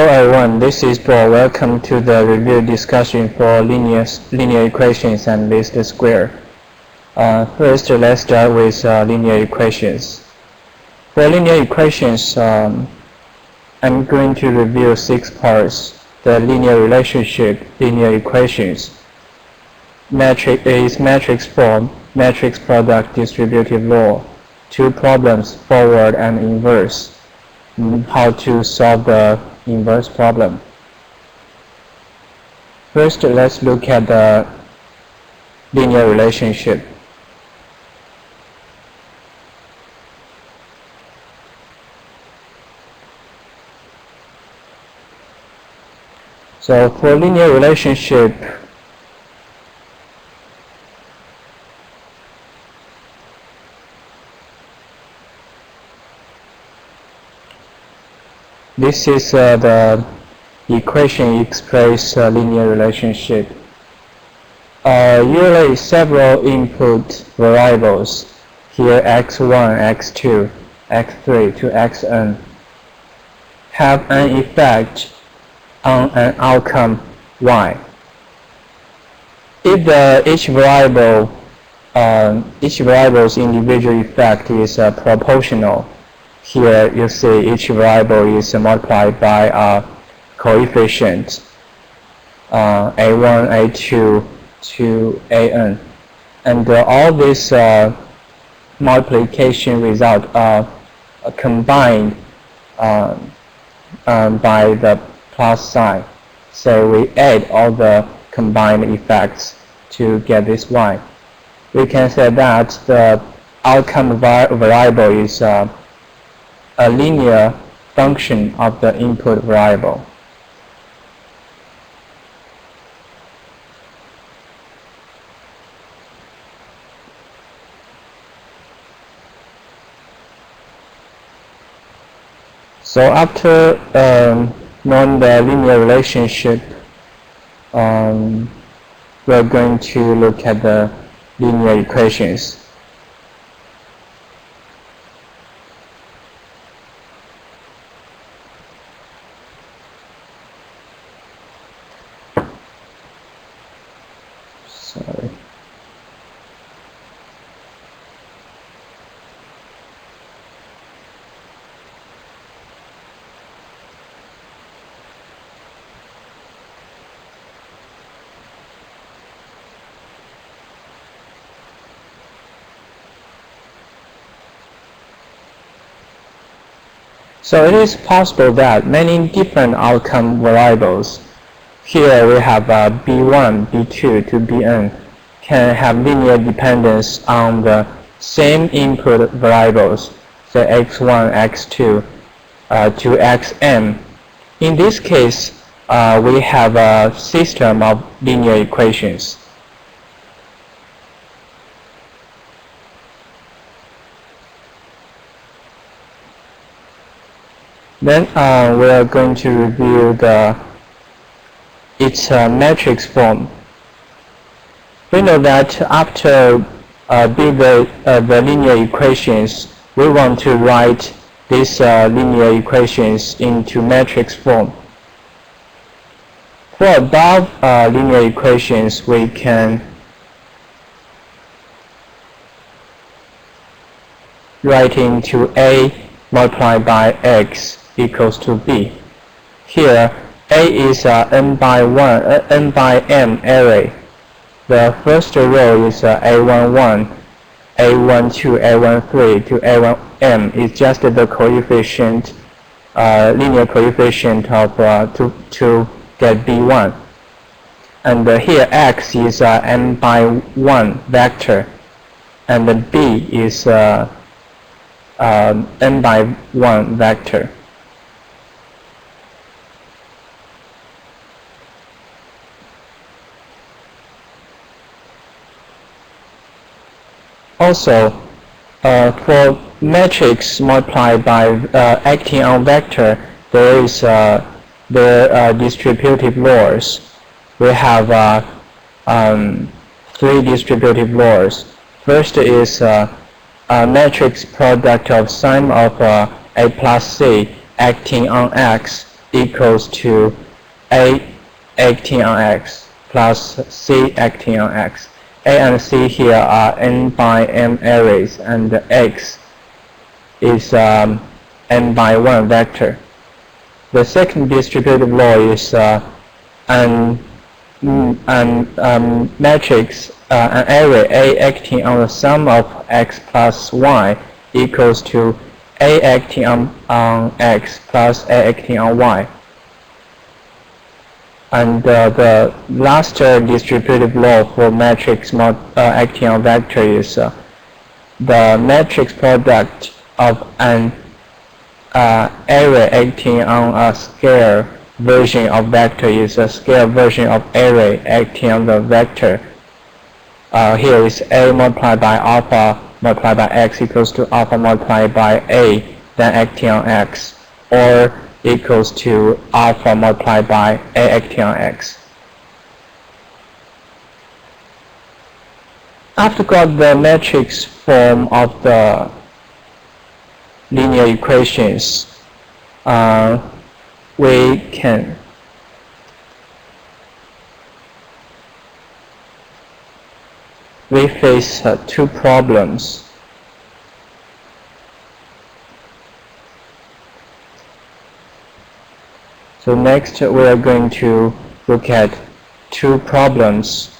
everyone, this is Paul. Welcome to the review discussion for linear equations and least square. First, let's start with linear equations. For linear equations, I'm going to review 6 parts: the linear relationship, linear equations, matrix form, matrix product, distributive law, 2 problems, forward and inverse, how to solve the inverse problem. First, let's look at the linear relationship. So for linear relationship, this is the equation express linear relationship. Usually several input variables, here x1, x2, x3 to xn, have an effect on an outcome y. If each variable's individual effect is proportional, here you see each variable is multiplied by a coefficient a1, a2 to an, and all this multiplication result are combined by the plus sign. So we add all the combined effects to get this y. We can say that the outcome variable is a linear function of the input variable. So after knowing the linear relationship, we're going to look at the linear equations. Sorry. So it is possible that many different outcome variables, here we have b1, b2 to bn, can have linear dependence on the same input variables, say x1, x2 to xm. In this case, we have a system of linear equations. Then we are going to review its matrix form. We know that after the linear equations, we want to write these linear equations into matrix form. For above linear equations, we can write into A multiplied by X equals to B. Here, A is n by m array. The first row is a11, a12, a13 to a1m is just the coefficient, linear coefficient of to get b1. And here X is n by 1 vector, and B is n by 1 vector. Also, for matrix multiplied by acting on vector, there is the distributive laws. We have 3 distributive laws. First is a matrix product of sum of A plus C acting on X equals to A acting on X plus C acting on X. A and C here are n by m arrays, and X is n by 1 vector. The second distributive law is an matrix, an array A acting on the sum of X plus Y equals to A acting on X plus A acting on Y. And the last distributive law for matrix acting on vector is the matrix product of an array acting on a scalar version of vector is a scalar version of array acting on the vector. Here is A multiplied by alpha multiplied by X equals to alpha multiplied by A, then acting on X, or equals to alpha multiplied by A acting on X. After got the matrix form of the linear equations, we face two problems. So next we are going to look at two problems.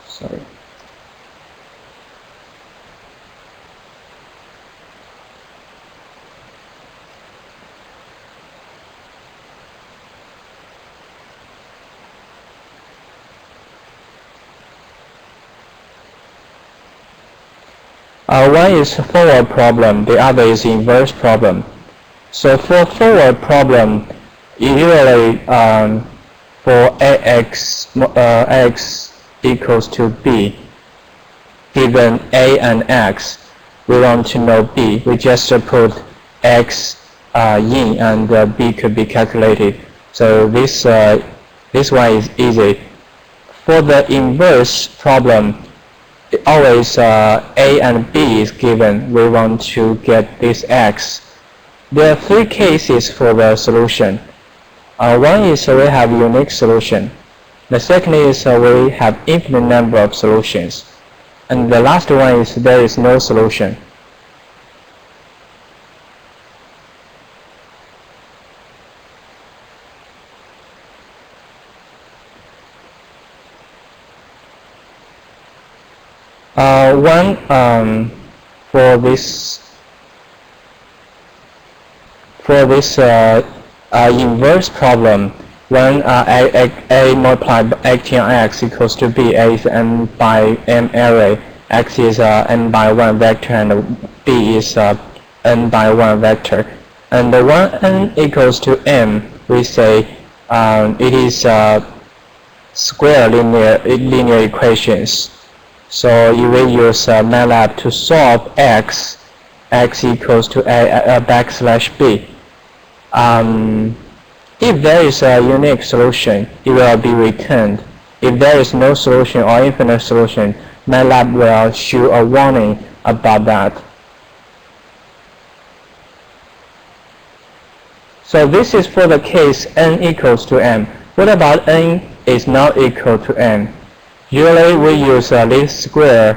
Sorry. One is forward problem, the other is inverse problem. So for forward problem, usually for X equals to B, given A and X, we want to know B. We just put X in and B could be calculated. So this one is easy. For the inverse problem, always A and B is given. We want to get this X. There are three cases for the solution. One is we have unique solution. The second is we have infinite number of solutions. And the last one is there is no solution. For this inverse problem, when A multiplied by acting on X equals to B, A is n by m array, X is n by 1 vector, and B is n by 1 vector. And when n equals to m, we say it is square linear equations. So you will use MATLAB to solve X equals to A backslash B. If there is a unique solution, it will be returned. If there is no solution or infinite solution, MATLAB will show a warning about that. So this is for the case n equals to m. What about n is not equal to m? Usually we use least square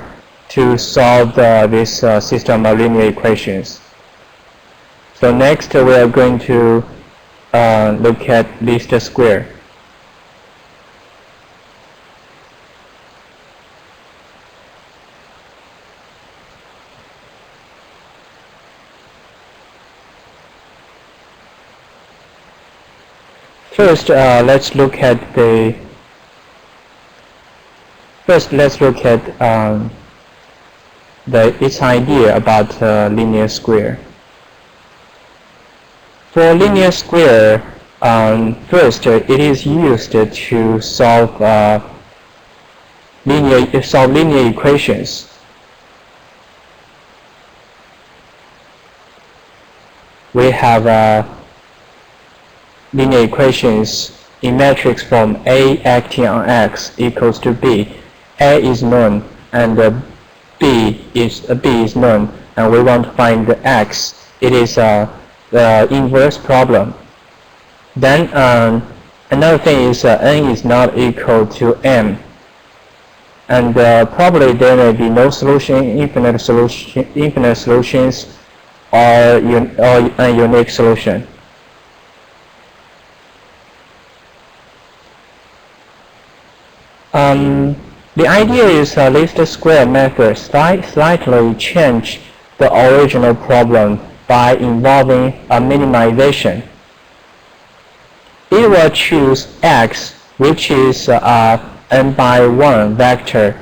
to solve this system of linear equations. So next we are going to look at least square. First, let's look at its idea about linear square. For linear square, first it is used to solve linear equations. We have linear equations in matrix form: A acting on X equals to B. A is known and B is known, and we want to find the x. It is the inverse problem. Then another thing is n is not equal to m, and probably there may be no solution, infinite solutions, or a unique solution. The idea is least square method slightly change the original problem by involving a minimization. It will choose x, which is a n by 1 vector,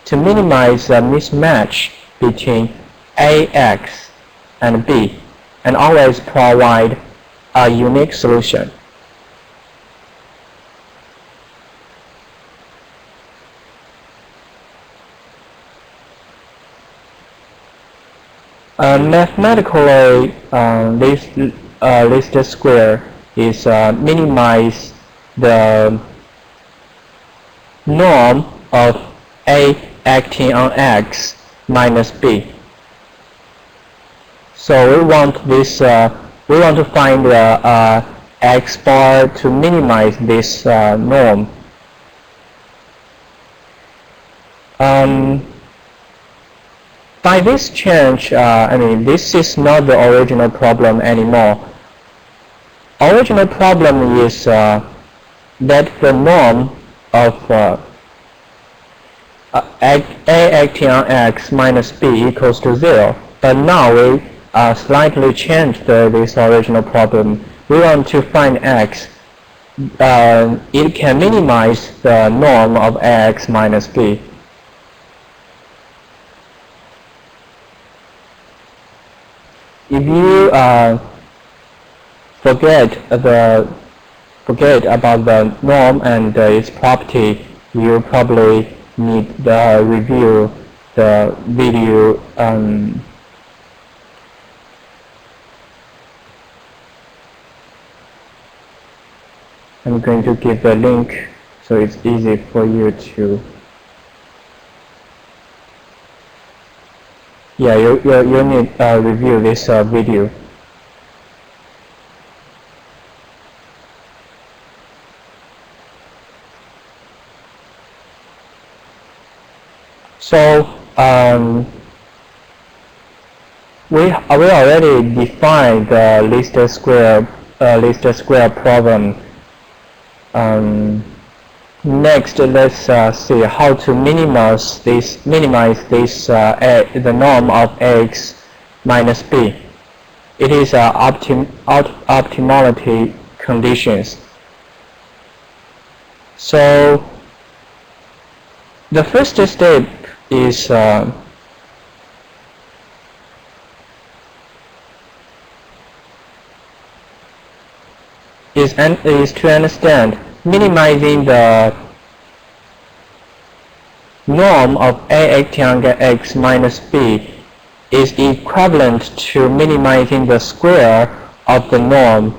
to minimize the mismatch between ax and b, and always provide a unique solution. Mathematically, least square is minimize the norm of a acting on x minus b. So we want this. We want to find the x bar to minimize this norm. By this change, I mean, this is not the original problem anymore. Original problem is that the norm of a acting on x minus b equals to 0. But now we slightly changed this original problem. We want to find x. It can minimize the norm of x minus b. If you forget about the norm and its property, you probably need to review the video. I'm going to give a link so it's easy for you to. Yeah, you need to review this video. So we already defined the least square problem. Next, let's see how to minimize this the norm of x minus b. It is optimality conditions. So the first step is to understand minimizing the norm of a acting on x minus b is equivalent to minimizing the square of the norm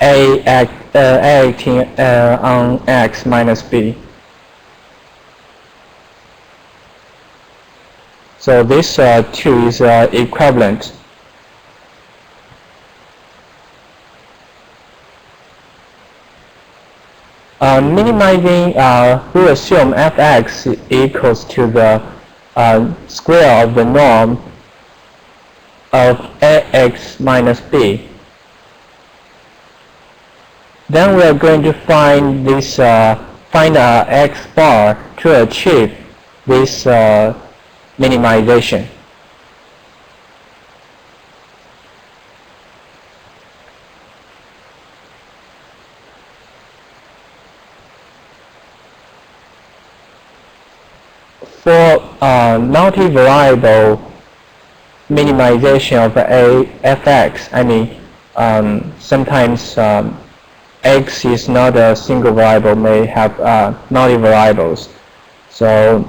a acting on x minus b. So this two is equivalent. Minimizing, we assume fx equals to the square of the norm of ax minus b. Then we are going to find this find x bar to achieve this minimization. For multivariable minimization of fx, I mean, sometimes x is not a single variable, may have multivariables. So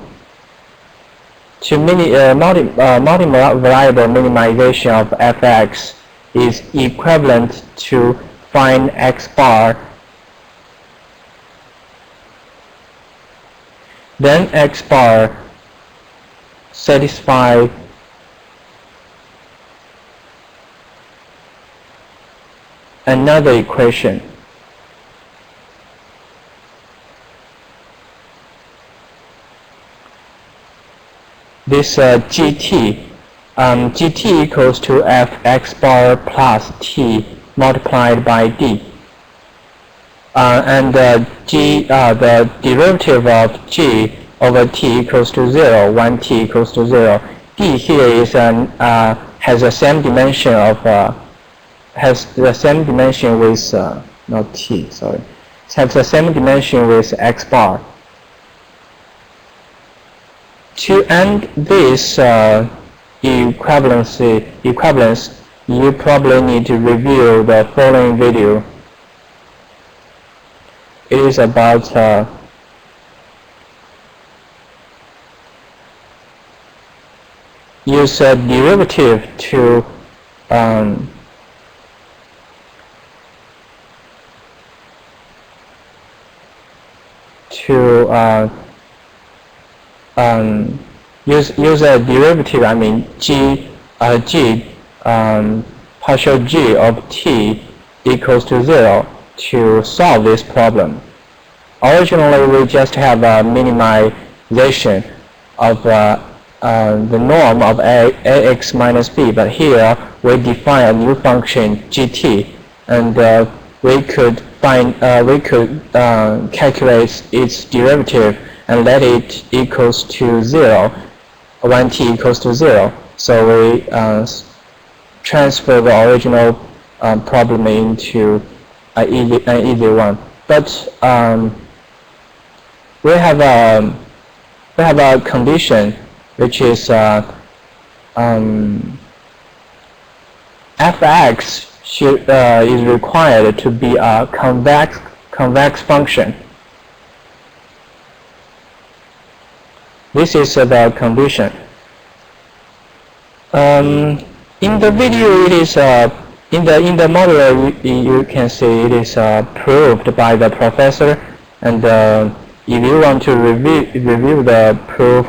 to multivariable minimization of fx is equivalent to find x bar. Then x bar satisfy another equation. This GT equals to fx bar plus t multiplied by d. And the derivative of g over t equals to 0 when t equals to 0. D here is has the same dimension of with not t, sorry. It has the same dimension with x bar. To end this equivalence, you probably need to review the following video. It is about use a derivative to use a derivative, I mean partial g of t equals to 0 to solve this problem. Originally, we just have a minimization of the norm of ax minus b, but here we define a new function gt, and we could calculate its derivative and let it equals to 0 when t equals to 0. So we transfer the original problem into an easy one. But we have a condition which is fx is required to be a convex function. This is the condition. In the video, it is in the module you can see it is proved by the professor, and if you want to review the proof,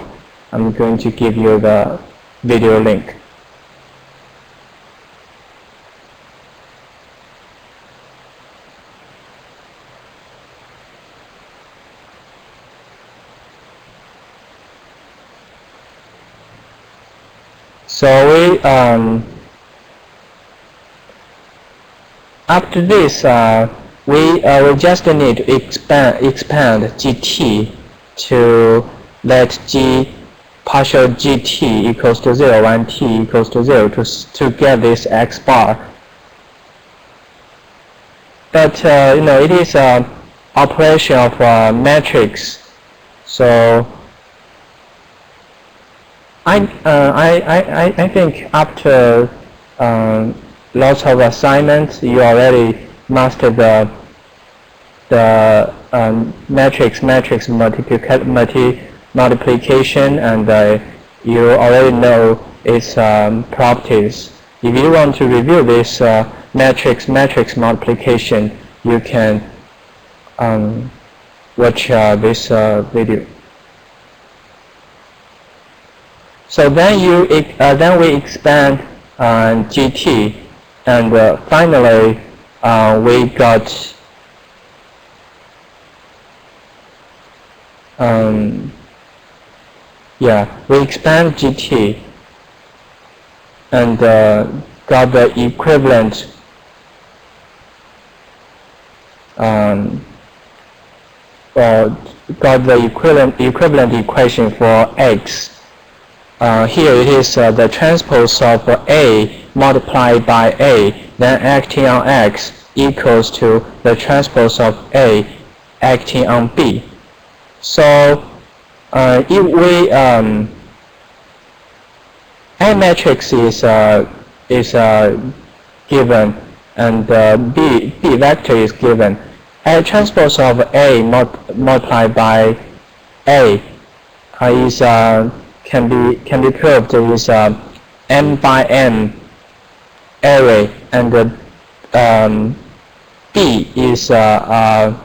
I'm going to give you the video link. So we after this we just need to expand gt to let partial gt equals to 0 when t equals to 0 to get this x bar. But it is an operation of matrix, so I think after lots of assignments, you already mastered the matrix multiplication, and you already know its properties. If you want to review this matrix multiplication, you can watch this video. So then we expand gt, and finally we got we expand gt and got the equivalent equivalent equation for x. Here it is the transpose of A multiplied by A, then acting on X equals to the transpose of A acting on B. So if we A matrix is given, and B vector is given, A transpose of A multiplied by A is can be proved with m by n array, and B is n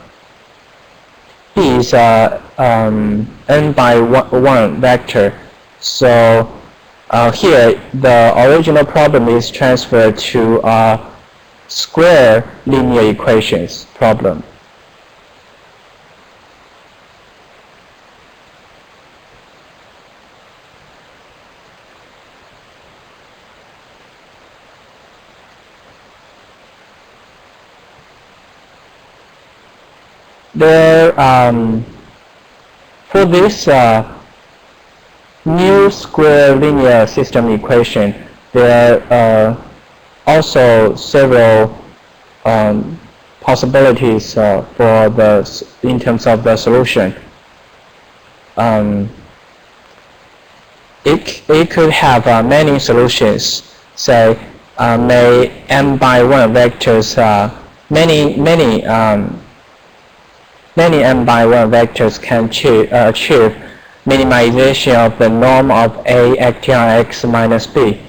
by 1 vector. So here the original problem is transferred to a square linear equations problem. There, for this new square linear system equation, there are also several possibilities for in terms of the solution. It could have many solutions. Say, may m by 1 vectors, many m by 1 vectors can achieve minimization of the norm of A acting on x minus b.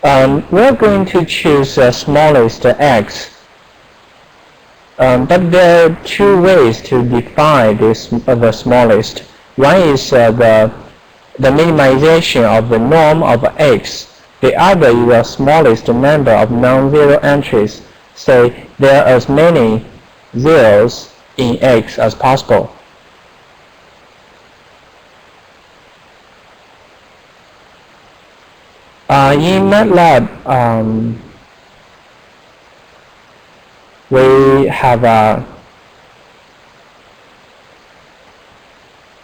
We're going to choose the smallest x, but there are two ways to define this the smallest. One is the minimization of the norm of x. The other is the smallest number of non-zero entries. Say there are as many zeros in x as possible. In MATLAB, we have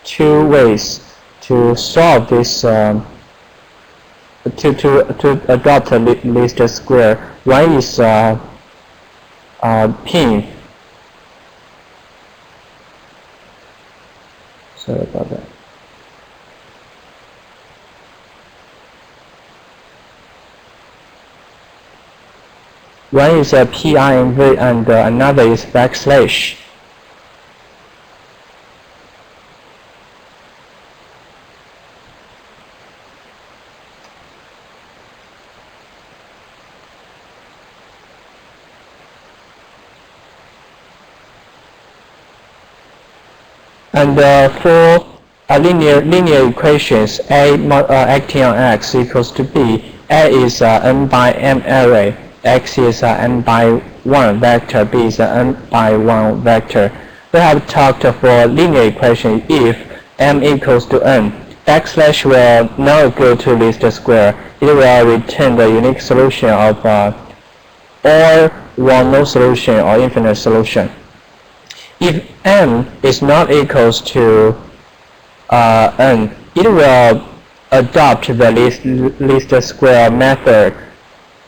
two ways to solve this, to adopt a least square. One is pin. Sorry about that. One is a PINV and another is backslash. And for linear equations, A acting on x equals to b, A is n by m array, x is n by 1 vector, b is n by 1 vector. We have talked for linear equation if m equals to n. Backslash will not go to least square. It will return the unique solution of or no solution or infinite solution. If m is not equals to n, it will adopt the least square method.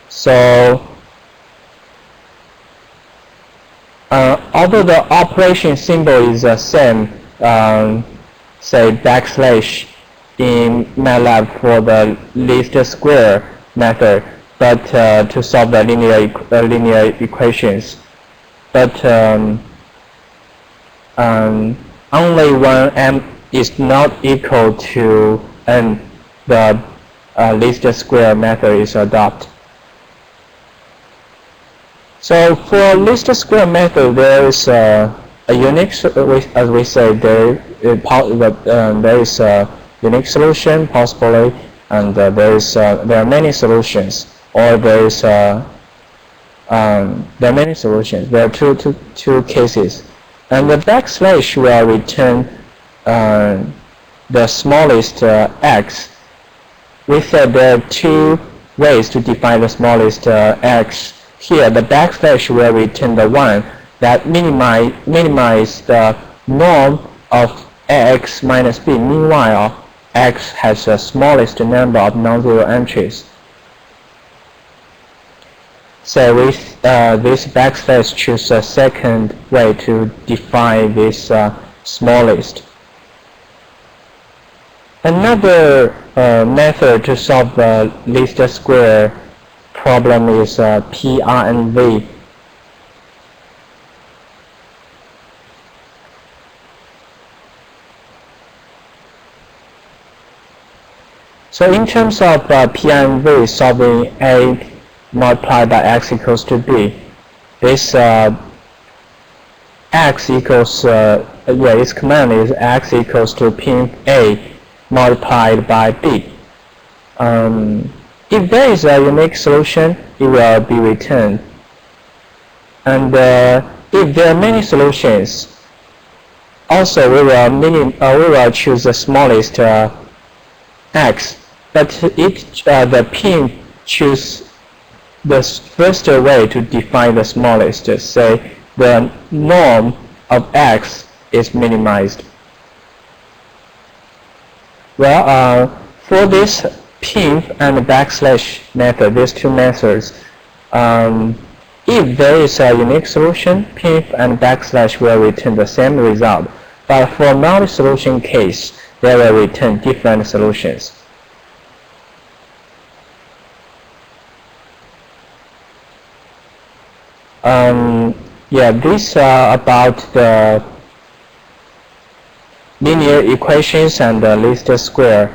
So although the operation symbol is the same, say backslash in MATLAB for the least square method, but to solve the linear equations, but only when m is not equal to n, the least square method is adopted. So for least square method, there is a unique, as we said, there is a unique solution possibly, and there are many solutions, or there are many solutions. There are two cases. And the backslash will return the smallest x. We said there are two ways to define the smallest x. Here, the backslash will return the one that minimize the norm of x minus b. Meanwhile, x has the smallest number of non-zero entries. So with this backslash, choose a second way to define this smallest. Another method to solve the least square problem is PRNV. So in terms of PRNV, solving A multiplied by x equals to b, this x equals its command is x equals to pin A, multiplied by b. If there is a unique solution, it will be returned. And if there are many solutions, also we will choose the smallest x. But if the P choose the first way to define the smallest, say the norm of x is minimized. Well, for this pinf and backslash method, these two methods, if there is a unique solution, pinf and backslash will return the same result. But for multi-solution case, they will return different solutions. Yeah, these are about the linear equations and the least square.